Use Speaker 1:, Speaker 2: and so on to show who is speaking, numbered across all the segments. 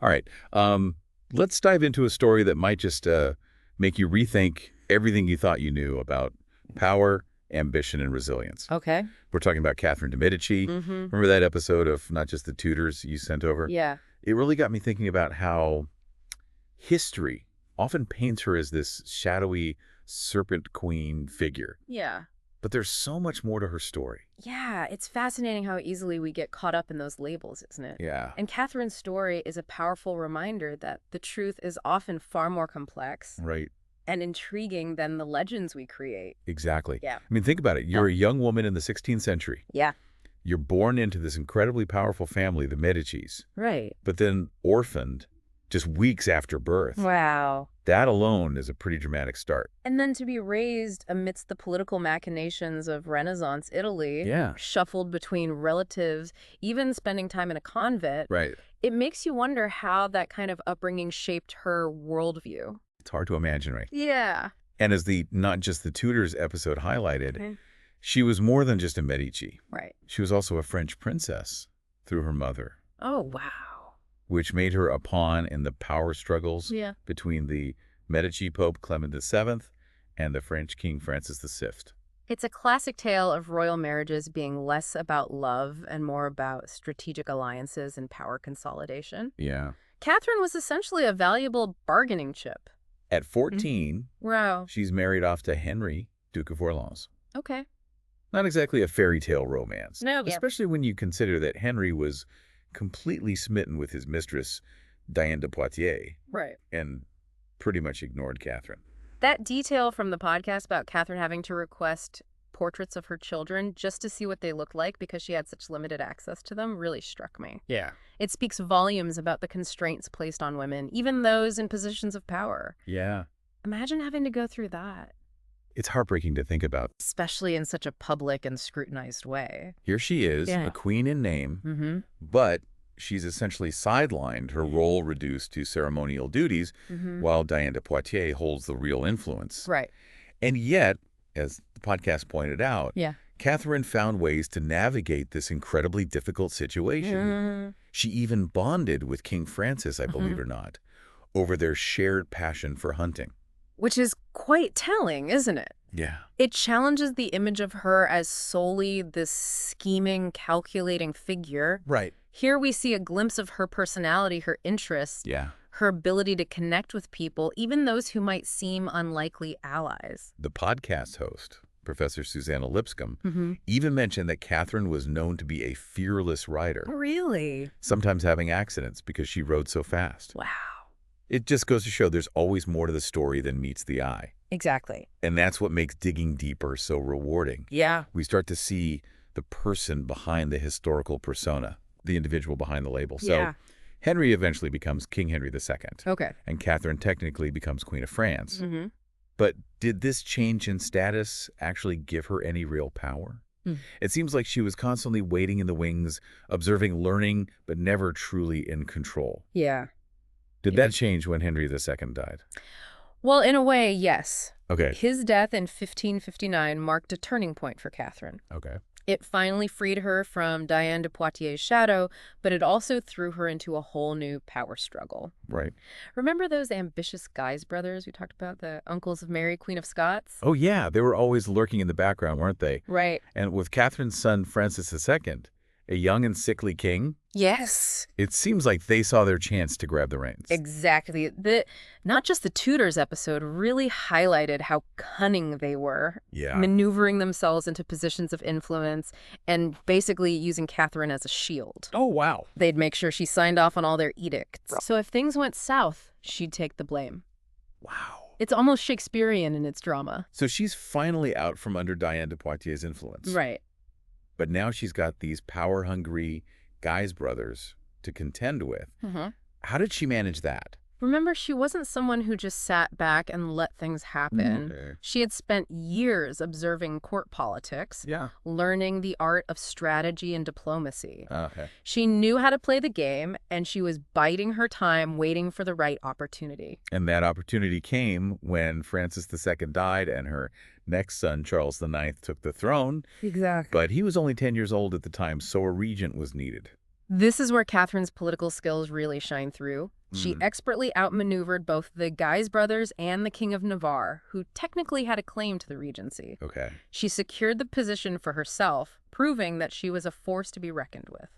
Speaker 1: All right. Let's dive into a story that might just make you rethink everything you thought you knew about power, ambition, and resilience.
Speaker 2: Okay.
Speaker 1: We're talking about Catherine de Medici.
Speaker 2: Mm-hmm.
Speaker 1: Remember that episode of Not Just the Tudors you sent over?
Speaker 2: Yeah.
Speaker 1: It really got me thinking about how history often paints her as this shadowy serpent queen figure.
Speaker 2: Yeah.
Speaker 1: But there's so much more to her story.
Speaker 2: Yeah, it's fascinating how easily we get caught up in those labels, isn't it?
Speaker 1: Yeah.
Speaker 2: And Catherine's story is a powerful reminder that the truth is often far more complex
Speaker 1: Right.
Speaker 2: and intriguing than the legends we create.
Speaker 1: Exactly.
Speaker 2: Yeah.
Speaker 1: I mean, think about it. You're a young woman in the 16th century.
Speaker 2: Yeah.
Speaker 1: You're born into this incredibly powerful family, the Medicis,
Speaker 2: Right.
Speaker 1: but then orphaned just weeks after birth.
Speaker 2: Wow.
Speaker 1: That alone is a pretty dramatic start.
Speaker 2: And then to be raised amidst the political machinations of Renaissance Italy,
Speaker 1: Yeah.
Speaker 2: shuffled between relatives, even spending time in a convent,
Speaker 1: Right.
Speaker 2: it makes you wonder how that kind of upbringing shaped her worldview.
Speaker 1: It's hard to imagine, right?
Speaker 2: Yeah.
Speaker 1: And as the Not Just the Tudors episode highlighted,
Speaker 2: Okay.
Speaker 1: she was more than just a Medici.
Speaker 2: Right.
Speaker 1: She was also a French princess through her mother,
Speaker 2: Oh, wow.
Speaker 1: which made her a pawn in the power struggles
Speaker 2: Yeah.
Speaker 1: between the Medici Pope Clement VII and the French King Francis VI.
Speaker 2: It's a classic tale of royal marriages being less about love and more about strategic alliances and power consolidation.
Speaker 1: Yeah.
Speaker 2: Catherine was essentially a valuable bargaining chip.
Speaker 1: At 14,
Speaker 2: Wow.
Speaker 1: she's married off to Henry, Duke of Orleans.
Speaker 2: Okay.
Speaker 1: Not exactly a fairy tale romance,
Speaker 2: No. Yeah.
Speaker 1: especially when you consider that Henry was completely smitten with his mistress, Diane de Poitiers,
Speaker 2: Right.
Speaker 1: and pretty much ignored Catherine.
Speaker 2: That detail from the podcast about Catherine having to request portraits of her children just to see what they looked like because she had such limited access to them really struck me.
Speaker 1: Yeah.
Speaker 2: It speaks volumes about the constraints placed on women, even those in positions of power.
Speaker 1: Yeah.
Speaker 2: Imagine having to go through that,
Speaker 1: It's heartbreaking to think about.
Speaker 2: especially in such a public and scrutinized way.
Speaker 1: Here she is,
Speaker 2: Yeah.
Speaker 1: a queen in name,
Speaker 2: Mm-hmm.
Speaker 1: but she's essentially sidelined, her role reduced to ceremonial duties,
Speaker 2: Mm-hmm.
Speaker 1: while Diane de Poitiers holds the real influence.
Speaker 2: Right.
Speaker 1: And yet, as the podcast pointed out,
Speaker 2: Yeah.
Speaker 1: Catherine found ways to navigate this incredibly difficult situation.
Speaker 2: Mm-hmm.
Speaker 1: She even bonded with King Francis, I believe or not, over their shared passion for hunting.
Speaker 2: Which is quite telling, isn't it?
Speaker 1: Yeah.
Speaker 2: It challenges the image of her as solely this scheming, calculating figure.
Speaker 1: Right.
Speaker 2: Here we see a glimpse of her personality, her interests,
Speaker 1: Yeah.
Speaker 2: her ability to connect with people, even those who might seem unlikely allies.
Speaker 1: The podcast host, Professor Susanna Lipscomb,
Speaker 2: Mm-hmm.
Speaker 1: even mentioned that Catherine was known to be a fearless rider,
Speaker 2: Really?
Speaker 1: sometimes having accidents because she rode so fast.
Speaker 2: Wow.
Speaker 1: It just goes to show there's always more to the story than meets the eye.
Speaker 2: Exactly.
Speaker 1: And that's what makes digging deeper so rewarding.
Speaker 2: Yeah.
Speaker 1: We start to see the person behind the historical persona, the individual behind the label. So
Speaker 2: Yeah.
Speaker 1: Henry eventually becomes King Henry II,
Speaker 2: Okay.
Speaker 1: and Catherine technically becomes Queen of France.
Speaker 2: Mm-hmm.
Speaker 1: But did this change in status actually give her any real power? It seems like she was constantly waiting in the wings, observing, learning, but never truly in control.
Speaker 2: Yeah.
Speaker 1: Did that change when Henry II died?
Speaker 2: Well, in a way, yes.
Speaker 1: Okay.
Speaker 2: His death in 1559 marked a turning point for Catherine.
Speaker 1: Okay.
Speaker 2: It finally freed her from Diane de Poitiers' shadow, but it also threw her into a whole new power struggle.
Speaker 1: Right.
Speaker 2: Remember those ambitious Guise brothers we talked about, the uncles of Mary, Queen of Scots?
Speaker 1: Oh, yeah. They were always lurking in the background, weren't they?
Speaker 2: Right.
Speaker 1: And with Catherine's son, Francis II, a young and sickly king,
Speaker 2: Yes.
Speaker 1: it seems like they saw their chance to grab the reins.
Speaker 2: Exactly. Not just the Tudors episode really highlighted how cunning they were,
Speaker 1: Yeah.
Speaker 2: maneuvering themselves into positions of influence and basically using Catherine as a shield.
Speaker 1: Oh, wow.
Speaker 2: They'd make sure she signed off on all their edicts. So if things went south, she'd take the blame.
Speaker 1: Wow.
Speaker 2: It's almost Shakespearean in its drama.
Speaker 1: So she's finally out from under Diane de Poitiers' influence.
Speaker 2: Right.
Speaker 1: But now she's got these power-hungry Guise brothers to contend with.
Speaker 2: Mm-hmm.
Speaker 1: How did she manage that?
Speaker 2: Remember, she wasn't someone who just sat back and let things happen.
Speaker 1: Okay.
Speaker 2: She had spent years observing court politics,
Speaker 1: Yeah.
Speaker 2: learning the art of strategy and diplomacy.
Speaker 1: Okay.
Speaker 2: She knew how to play the game, and she was biding her time, waiting for the right opportunity.
Speaker 1: And that opportunity came when Francis II died and her next son, Charles IX, took the throne.
Speaker 2: Exactly.
Speaker 1: But he was only 10 years old at the time, so a regent was needed.
Speaker 2: This is where Catherine's political skills really shine through. She expertly outmaneuvered both the Guise brothers and the King of Navarre, who technically had a claim to the regency.
Speaker 1: Okay.
Speaker 2: She secured the position for herself, proving that she was a force to be reckoned with.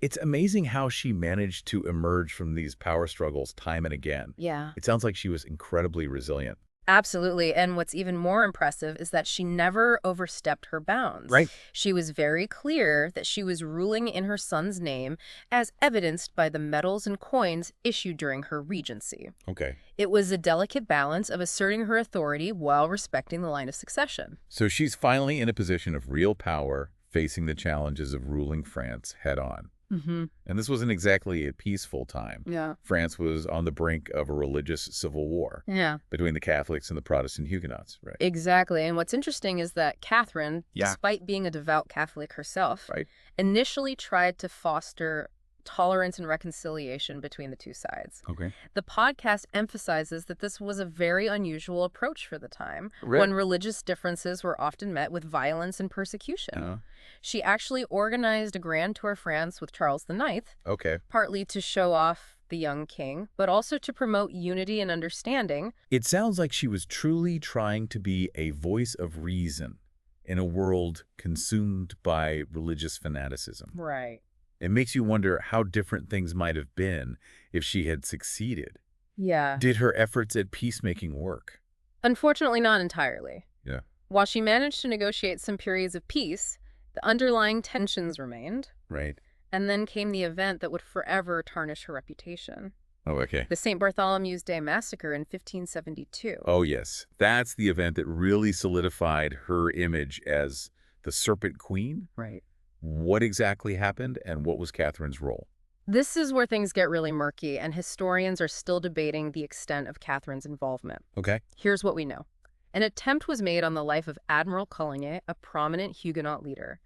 Speaker 1: It's amazing how she managed to emerge from these power struggles time and again.
Speaker 2: Yeah.
Speaker 1: It sounds like she was incredibly resilient.
Speaker 2: Absolutely. And what's even more impressive is that she never overstepped her bounds.
Speaker 1: Right.
Speaker 2: She was very clear that she was ruling in her son's name, as evidenced by the medals and coins issued during her regency.
Speaker 1: Okay.
Speaker 2: It was a delicate balance of asserting her authority while respecting the line of succession.
Speaker 1: So she's finally in a position of real power, facing the challenges of ruling France head on. And this wasn't exactly a peaceful time.
Speaker 2: Yeah.
Speaker 1: France was on the brink of a religious civil war
Speaker 2: Yeah.
Speaker 1: between the Catholics and the Protestant Huguenots, right?
Speaker 2: Exactly. And what's interesting is that Catherine,
Speaker 1: Yeah.
Speaker 2: despite being a devout Catholic herself,
Speaker 1: Right.
Speaker 2: initially tried to foster tolerance and reconciliation between the two sides.
Speaker 1: Okay.
Speaker 2: The podcast emphasizes that this was a very unusual approach for the time,
Speaker 1: Right.
Speaker 2: when religious differences were often met with violence and persecution. She actually organized a grand tour France with Charles IX,
Speaker 1: Okay.
Speaker 2: partly to show off the young king, but also to promote unity and understanding.
Speaker 1: It sounds like she was truly trying to be a voice of reason in a world consumed by religious fanaticism.
Speaker 2: Right.
Speaker 1: It makes you wonder how different things might have been if she had succeeded.
Speaker 2: Yeah.
Speaker 1: Did her efforts at peacemaking work?
Speaker 2: Unfortunately, not entirely.
Speaker 1: Yeah.
Speaker 2: While she managed to negotiate some periods of peace, the underlying tensions remained.
Speaker 1: Right.
Speaker 2: And then came the event that would forever tarnish her reputation.
Speaker 1: Oh, okay.
Speaker 2: The St. Bartholomew's Day Massacre in 1572.
Speaker 1: Oh, yes. That's the event that really solidified her image as the Serpent Queen.
Speaker 2: Right.
Speaker 1: What exactly happened, and what was Catherine's role?
Speaker 2: This is where things get really murky, and historians are still debating the extent of Catherine's involvement.
Speaker 1: Okay.
Speaker 2: Here's what we know. An attempt was made on the life of Admiral Coligny, a prominent Huguenot leader.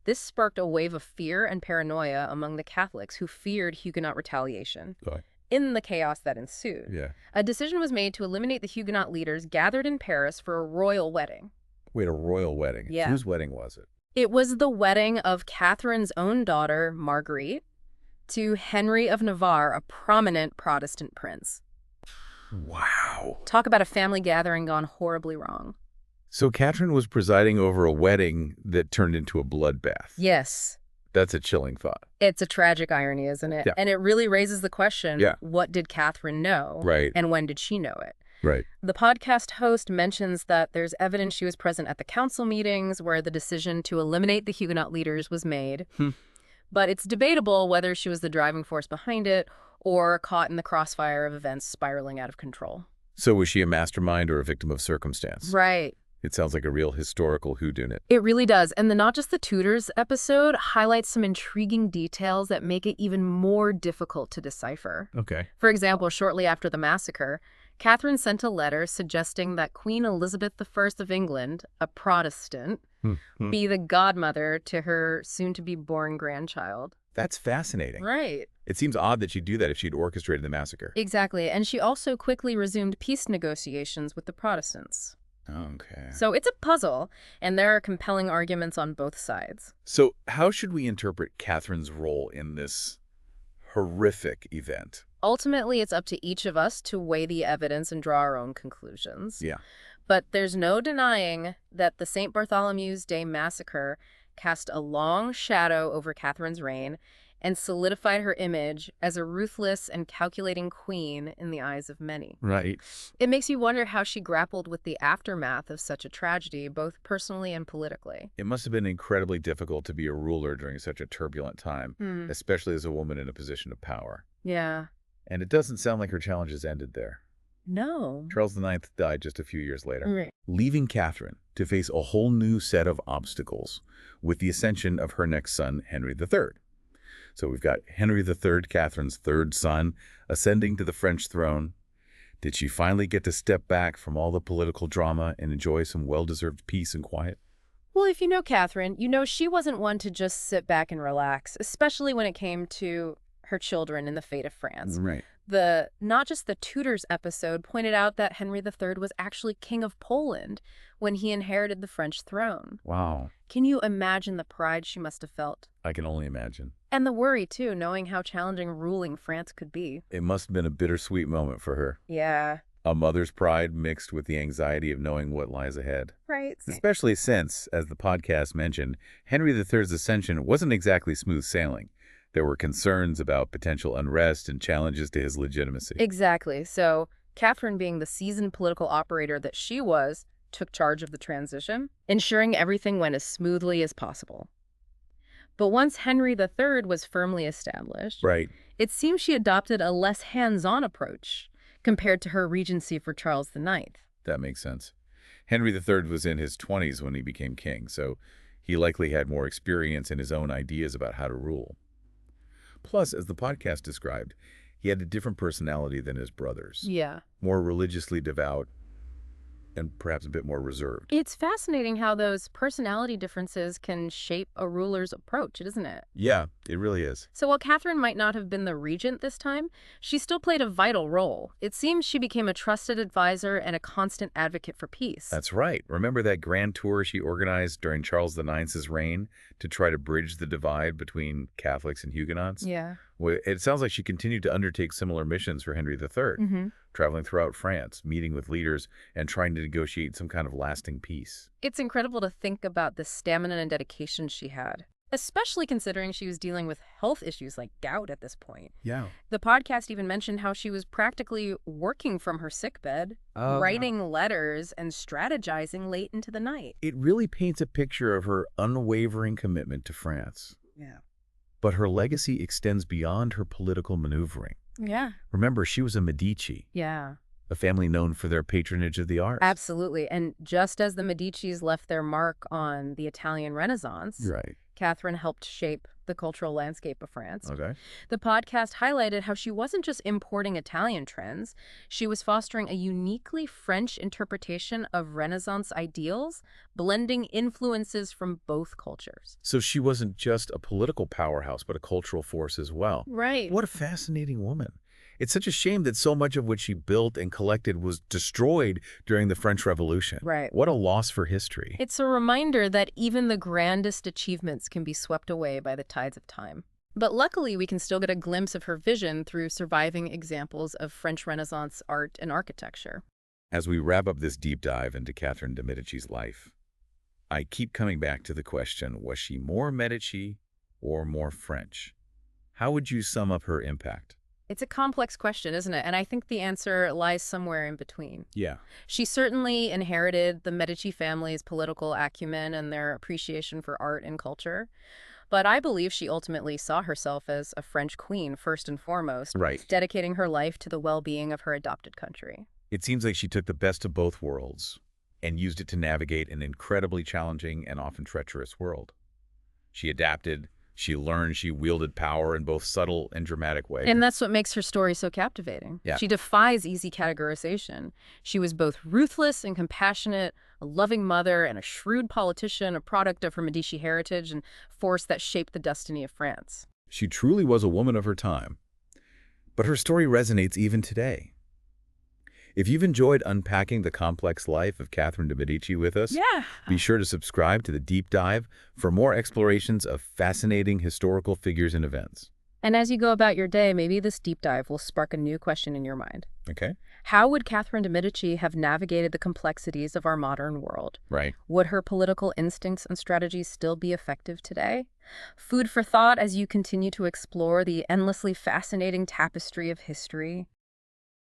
Speaker 2: This sparked a wave of fear and paranoia among the Catholics who feared Huguenot retaliation. In the chaos that ensued, a decision was made to eliminate the Huguenot leaders gathered in Paris for a royal wedding.
Speaker 1: Wait, a royal wedding?
Speaker 2: Yeah.
Speaker 1: Whose wedding was it?
Speaker 2: It was the wedding of Catherine's own daughter, Marguerite, to Henry of Navarre, a prominent Protestant prince.
Speaker 1: Wow.
Speaker 2: Talk about a family gathering gone horribly wrong.
Speaker 1: So Catherine was presiding over a wedding that turned into a bloodbath.
Speaker 2: Yes.
Speaker 1: That's a chilling thought.
Speaker 2: It's a tragic irony, isn't it?
Speaker 1: Yeah.
Speaker 2: And it really raises the question, what did Catherine know?
Speaker 1: Right.
Speaker 2: And when did she know it?
Speaker 1: Right.
Speaker 2: The podcast host mentions that there's evidence she was present at the council meetings where the decision to eliminate the Huguenot leaders was made. But it's debatable whether she was the driving force behind it or caught in the crossfire of events spiraling out of control.
Speaker 1: So was she a mastermind or a victim of circumstance?
Speaker 2: Right.
Speaker 1: It sounds like a real historical whodunit.
Speaker 2: It really does. And the Not Just the Tudors episode highlights some intriguing details that make it even more difficult to decipher.
Speaker 1: Okay.
Speaker 2: For example, shortly after the massacre, Catherine sent a letter suggesting that Queen Elizabeth I of England, a Protestant, be the godmother to her soon-to-be-born grandchild.
Speaker 1: That's fascinating.
Speaker 2: Right.
Speaker 1: It seems odd that she'd do that if she'd orchestrated the massacre.
Speaker 2: Exactly. And she also quickly resumed peace negotiations with the Protestants.
Speaker 1: Okay.
Speaker 2: So it's a puzzle, and there are compelling arguments on both sides.
Speaker 1: So how should we interpret Catherine's role in this horrific event?
Speaker 2: Ultimately, it's up to each of us to weigh the evidence and draw our own conclusions.
Speaker 1: Yeah.
Speaker 2: But there's no denying that the St. Bartholomew's Day Massacre cast a long shadow over Catherine's reign and solidified her image as a ruthless and calculating queen in the eyes of many.
Speaker 1: Right.
Speaker 2: It makes you wonder how she grappled with the aftermath of such a tragedy, both personally and politically.
Speaker 1: It must have been incredibly difficult to be a ruler during such a turbulent time, especially as a woman in a position of power.
Speaker 2: Yeah.
Speaker 1: And it doesn't sound like her challenges ended there.
Speaker 2: No.
Speaker 1: Charles IX died just a few years later,
Speaker 2: Right.
Speaker 1: leaving Catherine to face a whole new set of obstacles with the ascension of her next son, Henry III. So we've got Henry III, Catherine's third son, ascending to the French throne. Did she finally get to step back from all the political drama and enjoy some well-deserved peace and quiet?
Speaker 2: Well, if you know Catherine, you know she wasn't one to just sit back and relax, especially when it came to her children and the fate of France.
Speaker 1: Right.
Speaker 2: The Not Just the Tudors episode pointed out that Henry III was actually King of Poland when he inherited the French throne.
Speaker 1: Wow.
Speaker 2: Can you imagine the pride she must have felt?
Speaker 1: I can only imagine.
Speaker 2: And the worry, too, knowing how challenging ruling France could be.
Speaker 1: It must have been a bittersweet moment for her.
Speaker 2: Yeah.
Speaker 1: A mother's pride mixed with the anxiety of knowing what lies ahead.
Speaker 2: Right.
Speaker 1: Especially since, as the podcast mentioned, Henry III's ascension wasn't exactly smooth sailing. There were concerns about potential unrest and challenges to his legitimacy.
Speaker 2: Exactly. So Catherine, being the seasoned political operator that she was, took charge of the transition, ensuring everything went as smoothly as possible. But once Henry III was firmly established,
Speaker 1: Right.
Speaker 2: it seems she adopted a less hands-on approach compared to her regency for Charles IX.
Speaker 1: That makes sense. Henry III was in his 20s when he became king, so he likely had more experience in his own ideas about how to rule. Plus, as the podcast described, he had a different personality than his brothers.
Speaker 2: Yeah.
Speaker 1: More religiously devout and perhaps a bit more reserved.
Speaker 2: It's fascinating how those personality differences can shape a ruler's approach, isn't it?
Speaker 1: Yeah, it really is.
Speaker 2: So while Catherine might not have been the regent this time, she still played a vital role. It seems she became a trusted advisor and a constant advocate for peace.
Speaker 1: That's right. Remember that grand tour she organized during Charles IX's reign to try to bridge the divide between Catholics and Huguenots?
Speaker 2: Yeah.
Speaker 1: Well, it sounds like she continued to undertake similar missions for Henry III, traveling throughout France, meeting with leaders, and trying to negotiate some kind of lasting peace.
Speaker 2: It's incredible to think about the stamina and dedication she had, especially considering she was dealing with health issues like gout at this point.
Speaker 1: Yeah.
Speaker 2: The podcast even mentioned how she was practically working from her sickbed, writing letters and strategizing late into the night.
Speaker 1: It really paints a picture of her unwavering commitment to France.
Speaker 2: Yeah.
Speaker 1: But her legacy extends beyond her political maneuvering.
Speaker 2: Yeah.
Speaker 1: Remember, she was a Medici,
Speaker 2: Yeah.
Speaker 1: a family known for their patronage of the arts.
Speaker 2: Absolutely. And just as the Medicis left their mark on the Italian Renaissance,
Speaker 1: Right.
Speaker 2: Catherine helped shape the cultural landscape of France.
Speaker 1: Okay.
Speaker 2: The podcast highlighted how she wasn't just importing Italian trends, she was fostering a uniquely French interpretation of Renaissance ideals, blending influences from both cultures.
Speaker 1: So she wasn't just a political powerhouse, but a cultural force as well.
Speaker 2: Right.
Speaker 1: What a fascinating woman. It's such a shame that so much of what she built and collected was destroyed during the French Revolution.
Speaker 2: Right.
Speaker 1: What a loss for history.
Speaker 2: It's a reminder that even the grandest achievements can be swept away by the tides of time. But luckily, we can still get a glimpse of her vision through surviving examples of French Renaissance art and architecture.
Speaker 1: As we wrap up this deep dive into Catherine de' Medici's life, I keep coming back to the question, was she more Medici or more French? How would you sum up her impact?
Speaker 2: It's a complex question, isn't it? And I think the answer lies somewhere in between.
Speaker 1: Yeah.
Speaker 2: She certainly inherited the Medici family's political acumen and their appreciation for art and culture. But I believe she ultimately saw herself as a French queen, first and foremost,
Speaker 1: Right.
Speaker 2: dedicating her life to the well-being of her adopted country.
Speaker 1: It seems like she took the best of both worlds and used it to navigate an incredibly challenging and often treacherous world. She adapted, she learned, she wielded power in both subtle and dramatic ways.
Speaker 2: And that's what makes her story so captivating.
Speaker 1: Yeah.
Speaker 2: She defies easy categorization. She was both ruthless and compassionate, a loving mother and a shrewd politician, a product of her Medici heritage and force that shaped the destiny of France.
Speaker 1: She truly was a woman of her time. But her story resonates even today. If you've enjoyed unpacking the complex life of Catherine de' Medici with us, be sure to subscribe to The Deep Dive for more explorations of fascinating historical figures and events.
Speaker 2: And as you go about your day, maybe this deep dive will spark a new question in your mind.
Speaker 1: Okay?
Speaker 2: How would Catherine de' Medici have navigated the complexities of our modern world?
Speaker 1: Right.
Speaker 2: Would her political instincts and strategies still be effective today? Food for thought as you continue to explore the endlessly fascinating tapestry of history.